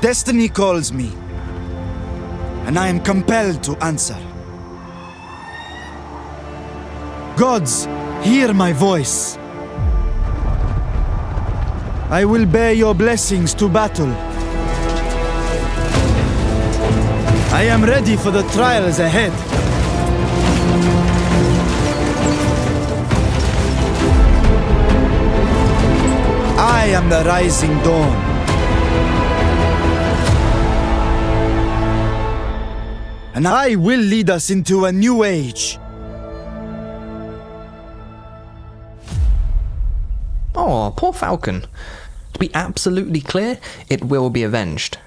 Destiny calls me, and I am compelled to answer. Gods, hear my voice. I will bear your blessings to battle. I am ready for the trials ahead. I am the rising dawn. And I will lead us into a new age. Oh, poor Falcon. To be absolutely clear, it will be avenged.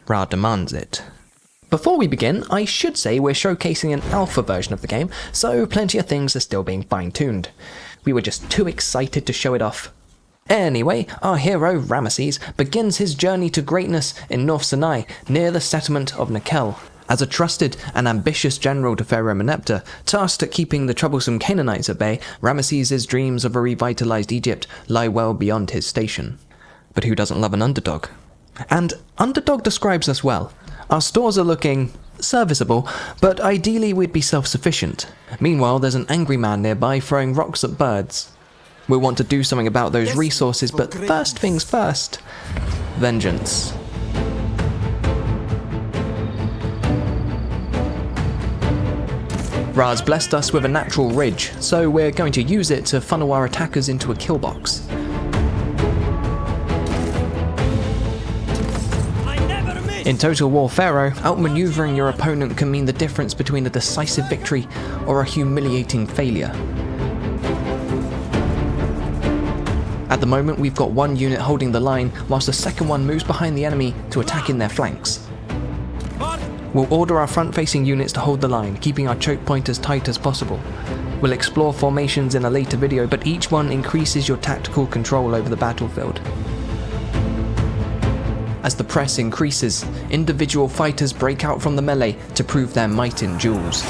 Ra demands it. Before we begin, I should say we're showcasing an alpha version of the game, so plenty of things are still being fine-tuned. We were just too excited to show it off. Anyway, our hero, Ramesses, begins his journey to greatness in North Sinai, near the settlement of Nekel. As a trusted and ambitious general to Pharaoh Meneptah, tasked at keeping the troublesome Canaanites at bay, Ramesses' dreams of a revitalized Egypt lie well beyond his station. But who doesn't love an underdog? And underdog describes us well. Our stores are looking serviceable, but ideally we'd be self-sufficient. Meanwhile, there's an angry man nearby throwing rocks at birds. We'll want to do something about those resources, but first things first. Vengeance. Ra's blessed us with a natural ridge, so we're going to use it to funnel our attackers into a kill box. In Total War Pharaoh, outmaneuvering your opponent can mean the difference between a decisive victory or a humiliating failure. At the moment, we've got one unit holding the line, whilst the second one moves behind the enemy to attack in their flanks. We'll order our front-facing units to hold the line, keeping our choke point as tight as possible. We'll explore formations in a later video, but each one increases your tactical control over the battlefield. As the press increases, individual fighters break out from the melee to prove their might in duels.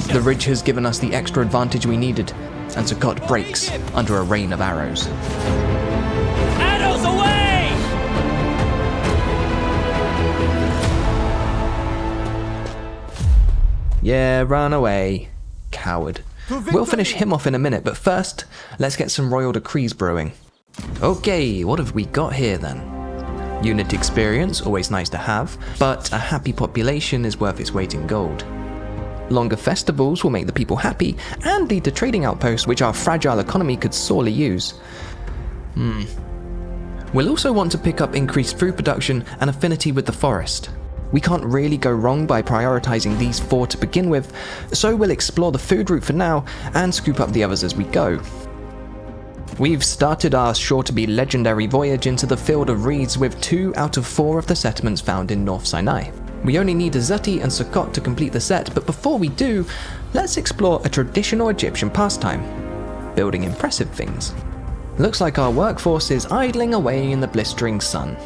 The ridge has given us the extra advantage we needed, and Sukkot breaks under a rain of arrows. Arrows away! Yeah, run away, coward. We'll finish him off in a minute, but first, let's get some royal decrees brewing. Okay, what have we got here then? Unit experience, always nice to have, but a happy population is worth its weight in gold. Longer festivals will make the people happy and lead to trading outposts, which our fragile economy could sorely use. We'll also want to pick up increased food production and affinity with the forest. We can't really go wrong by prioritizing these four to begin with, so we'll explore the food route for now and scoop up the others as we go. We've started our sure-to-be legendary voyage into the field of reeds with 2 out of 4 of the settlements found in North Sinai. We only need Azati and Sukkot to complete the set, but before we do, let's explore a traditional Egyptian pastime: building impressive things. Looks like our workforce is idling away in the blistering sun.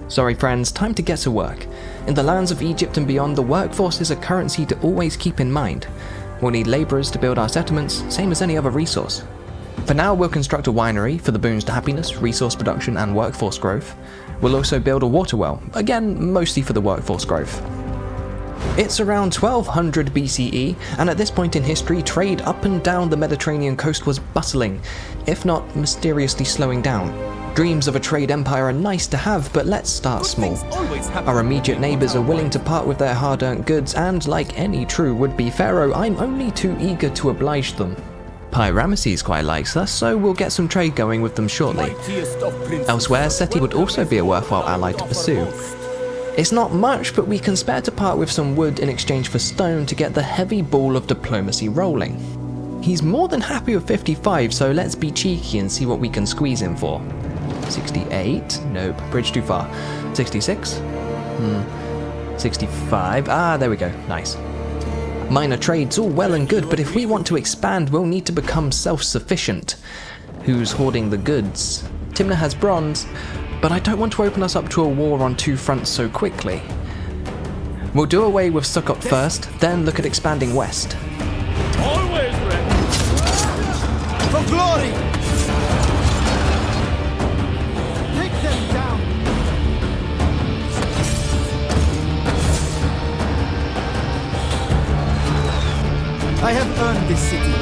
Sorry friends, time to get to work. In the lands of Egypt and beyond, the workforce is a currency to always keep in mind. We'll need labourers to build our settlements, same as any other resource. For now, we'll construct a winery for the boons to happiness, resource production and workforce growth. We'll also build a water well, again mostly for the workforce growth. It's around 1200 BCE, and at this point in history, trade up and down the Mediterranean coast was bustling, if not mysteriously slowing down. Dreams of a trade empire are nice to have, but let's start small. Our immediate neighbours are willing to part with their hard-earned goods, and like any true would-be pharaoh, I'm only too eager to oblige them. Ramesses quite likes us, so we'll get some trade going with them shortly. Elsewhere, Seti would also be a worthwhile ally to pursue. It's not much, but we can spare to part with some wood in exchange for stone to get the heavy ball of diplomacy rolling. He's more than happy with 55, so let's be cheeky and see what we can squeeze him for. 68? Nope, bridge too far. 66? 65? Ah, there we go, nice. Minor trades, all well and good, but if we want to expand, we'll need to become self-sufficient. Who's hoarding the goods? Timna has bronze, but I don't want to open us up to a war on 2 fronts so quickly. We'll do away with Sukkot first, then look at expanding west. For glory! Take them down! I have earned this city.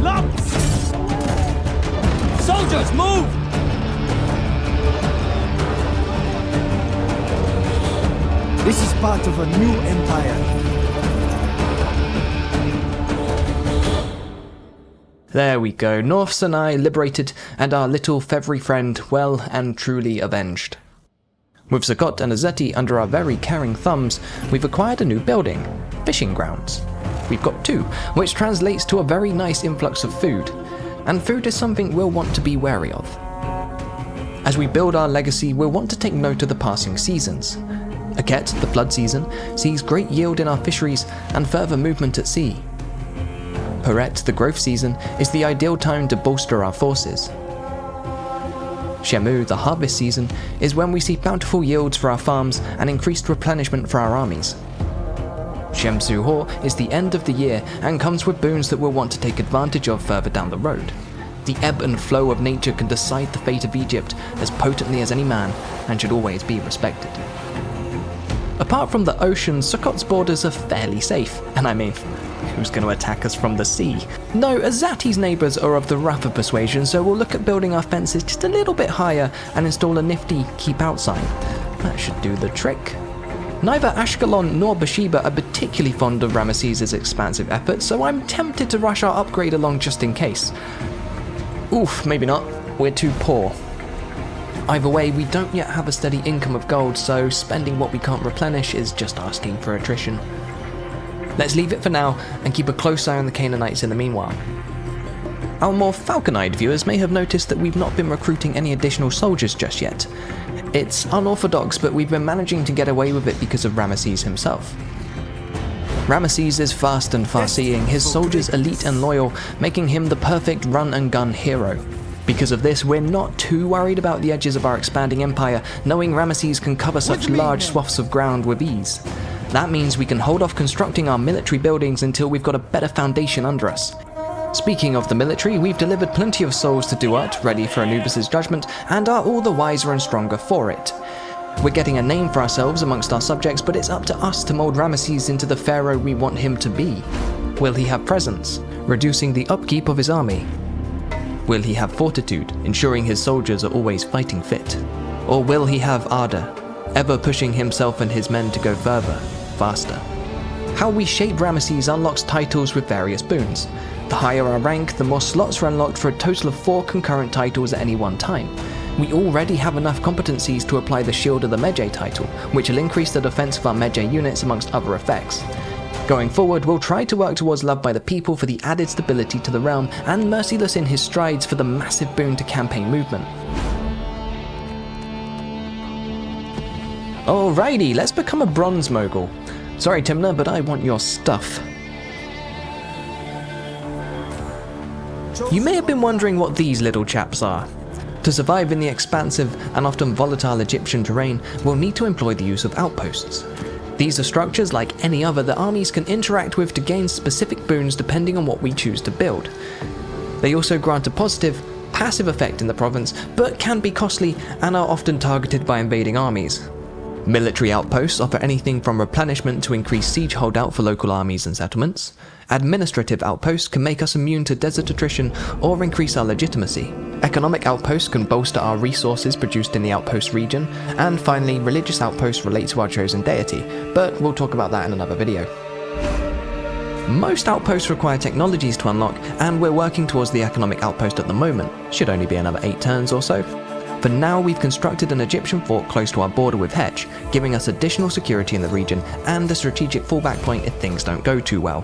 Lumps! Soldiers, move! This is part of a new empire. There we go, North Sinai liberated and our little feathery friend well and truly avenged. With Sukkot and Azeti under our very caring thumbs, we've acquired a new building, fishing grounds. We've got 2, which translates to a very nice influx of food, and food is something we'll want to be wary of. As we build our legacy, we'll want to take note of the passing seasons. Aket, the flood season, sees great yield in our fisheries and further movement at sea. Peret, the growth season, is the ideal time to bolster our forces. Shemu, the harvest season, is when we see bountiful yields for our farms and increased replenishment for our armies. Shem Suhor is the end of the year and comes with boons that we'll want to take advantage of further down the road. The ebb and flow of nature can decide the fate of Egypt as potently as any man and should always be respected. Apart from the ocean, Sukkot's borders are fairly safe, and I mean, who's going to attack us from the sea? No, Azati's neighbours are of the rougher persuasion, so we'll look at building our fences just a little bit higher and install a nifty keep out sign. That should do the trick. Neither Ashkelon nor Beersheba are particularly fond of Ramesses' expansive efforts, so I'm tempted to rush our upgrade along just in case. Oof, maybe not. We're too poor. Either way, we don't yet have a steady income of gold, so spending what we can't replenish is just asking for attrition. Let's leave it for now and keep a close eye on the Canaanites in the meanwhile. Our more falcon-eyed viewers may have noticed that we've not been recruiting any additional soldiers just yet. It's unorthodox, but we've been managing to get away with it because of Ramesses himself. Ramesses is fast and far-seeing, his soldiers elite and loyal, making him the perfect run-and-gun hero. Because of this, we're not too worried about the edges of our expanding empire, knowing Ramesses can cover such large swaths of ground with ease. That means we can hold off constructing our military buildings until we've got a better foundation under us. Speaking of the military, we've delivered plenty of souls to Duat, ready for Anubis' judgment, and are all the wiser and stronger for it. We're getting a name for ourselves amongst our subjects, but it's up to us to mold Ramesses into the pharaoh we want him to be. Will he have presence, reducing the upkeep of his army? Will he have fortitude, ensuring his soldiers are always fighting fit? Or will he have ardor, ever pushing himself and his men to go further, faster? How we shape Ramesses unlocks titles with various boons. The higher our rank, the more slots are unlocked for a total of 4 concurrent titles at any one time. We already have enough competencies to apply the Shield of the Medjay title, which will increase the defense of our Medjay units amongst other effects. Going forward, we'll try to work towards love by the people for the added stability to the realm, and merciless in his strides for the massive boon to campaign movement. Alrighty, let's become a bronze mogul. Sorry Timna, but I want your stuff. You may have been wondering what these little chaps are. To survive in the expansive and often volatile Egyptian terrain, we'll need to employ the use of outposts. These are structures like any other that armies can interact with to gain specific boons depending on what we choose to build. They also grant a positive, passive effect in the province, but can be costly and are often targeted by invading armies. Military outposts offer anything from replenishment to increased siege holdout for local armies and settlements. Administrative outposts can make us immune to desert attrition or increase our legitimacy. Economic outposts can bolster our resources produced in the outpost region. And finally, religious outposts relate to our chosen deity, but we'll talk about that in another video. Most outposts require technologies to unlock, and we're working towards the economic outpost at the moment. Should only be another 8 turns or so. For now, we've constructed an Egyptian fort close to our border with Hech, giving us additional security in the region and a strategic fallback point if things don't go too well.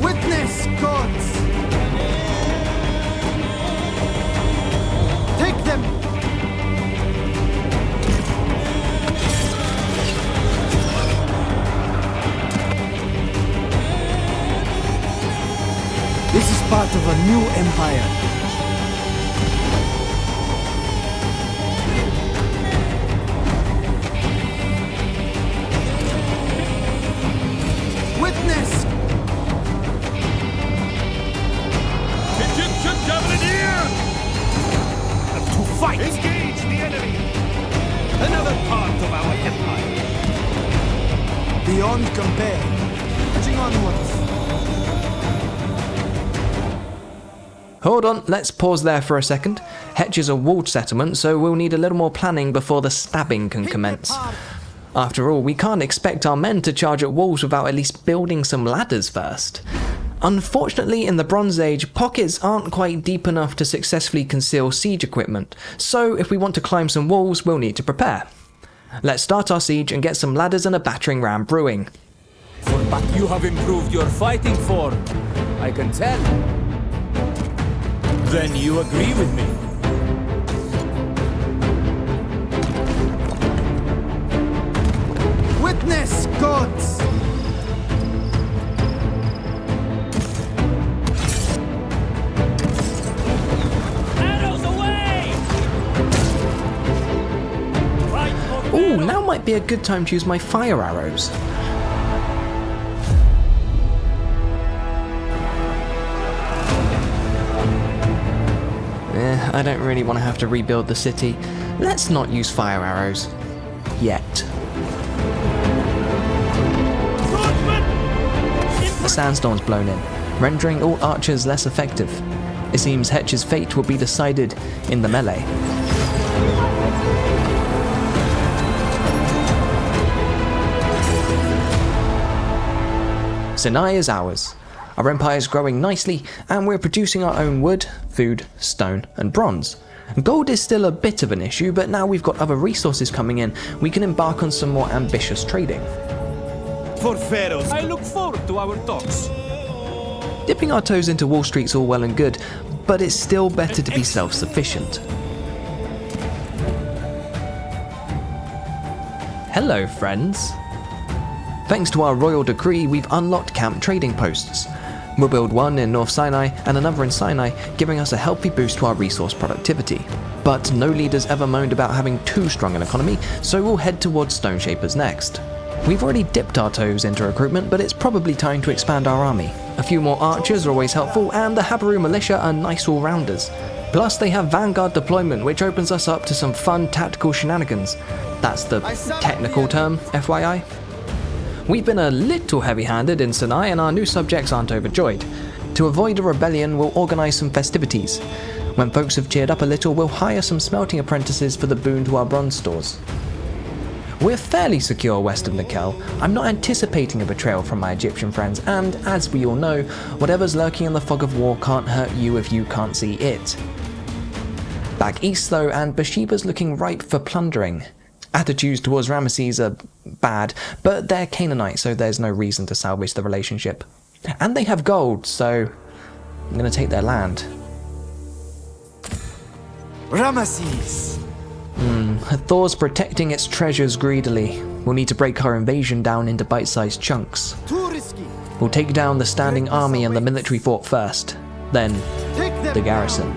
Witness, gods! Take them! This is part of a new empire. beyond compare. Marching onwards. Hold on, let's pause there for a second. Hetch is a walled settlement, so we'll need a little more planning before the stabbing can commence. After all, we can't expect our men to charge at walls without at least building some ladders first. Unfortunately, in the Bronze Age, pockets aren't quite deep enough to successfully conceal siege equipment, so if we want to climb some walls, we'll need to prepare. Let's start our siege and get some ladders and a battering ram brewing. But you have improved your fighting form, I can tell. Then you agree with me. Witness, gods! Arrows away! Ooh, now might be a good time to use my fire arrows. I don't really want to have to rebuild the city. Let's not use fire arrows. Yet. A sandstorm's blown in, rendering all archers less effective. It seems Hetch's fate will be decided in the melee. Sinai is ours. Our empire is growing nicely, and we're producing our own wood, food, stone, and bronze. Gold is still a bit of an issue, but now we've got other resources coming in, we can embark on some more ambitious trading. For pharaohs, I look forward to our talks. Dipping our toes into Wall Street's all well and good, but it's still better to be self-sufficient. Hello, friends. Thanks to our royal decree, we've unlocked camp trading posts. We'll build one in North Sinai and another in Sinai, giving us a healthy boost to our resource productivity. But no leaders ever moaned about having too strong an economy, so we'll head towards Stone Shapers next. We've already dipped our toes into recruitment, but it's probably time to expand our army. A few more archers are always helpful, and the Habaru militia are nice all-rounders. Plus, they have Vanguard deployment, which opens us up to some fun tactical shenanigans. That's the technical term, FYI. We've been a little heavy-handed in Sinai, and our new subjects aren't overjoyed. To avoid a rebellion, we'll organise some festivities. When folks have cheered up a little, we'll hire some smelting apprentices for the boon to our bronze stores. We're fairly secure west of Nikel. I'm not anticipating a betrayal from my Egyptian friends, and as we all know, whatever's lurking in the fog of war can't hurt you if you can't see it. Back east though, and Bathsheba's looking ripe for plundering. Attitudes towards Ramesses are bad, but they're Canaanite, so there's no reason to salvage the relationship. And they have gold, so I'm gonna take their land. Ramesses! Thor's protecting its treasures greedily. We'll need to break our invasion down into bite-sized chunks. Too risky! We'll take down the standing army and the military fort first, then Take them the garrison.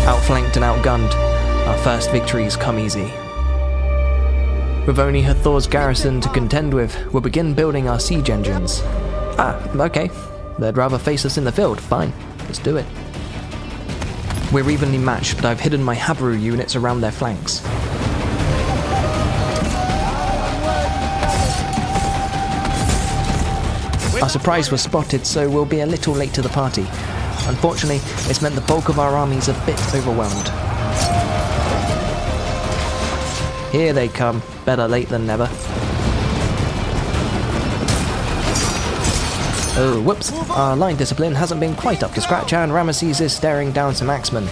Outflanked and outgunned, our first victories come easy. With only Hathor's garrison to contend with, we'll begin building our siege engines. Okay. They'd rather face us in the field. Fine, let's do it. We're evenly matched, but I've hidden my Habaru units around their flanks. Our surprise was spotted, so we'll be a little late to the party. Unfortunately, it's meant the bulk of our army's a bit overwhelmed. Here they come, better late than never. Oh, whoops, our line discipline hasn't been quite up to scratch, and Ramesses is staring down some axemen.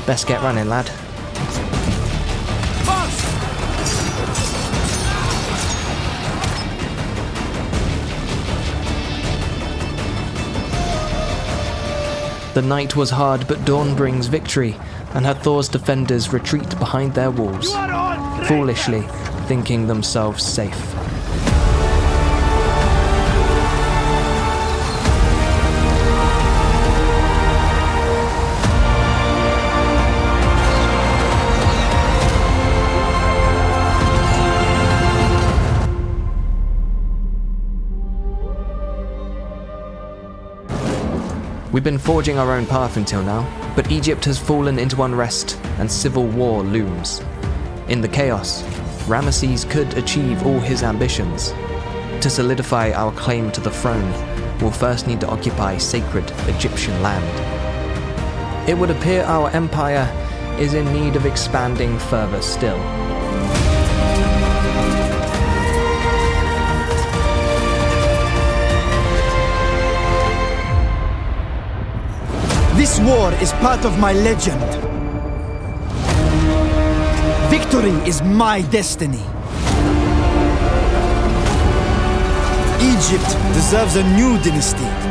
Best get running, lad. The night was hard, but dawn brings victory, and Hathor's defenders retreat behind their walls, foolishly thinking themselves safe. We've been forging our own path until now, but Egypt has fallen into unrest and civil war looms. In the chaos, Ramesses could achieve all his ambitions. To solidify our claim to the throne, we'll first need to occupy sacred Egyptian land. It would appear our empire is in need of expanding further still. This war is part of my legend. Victory is my destiny. Egypt deserves a new dynasty.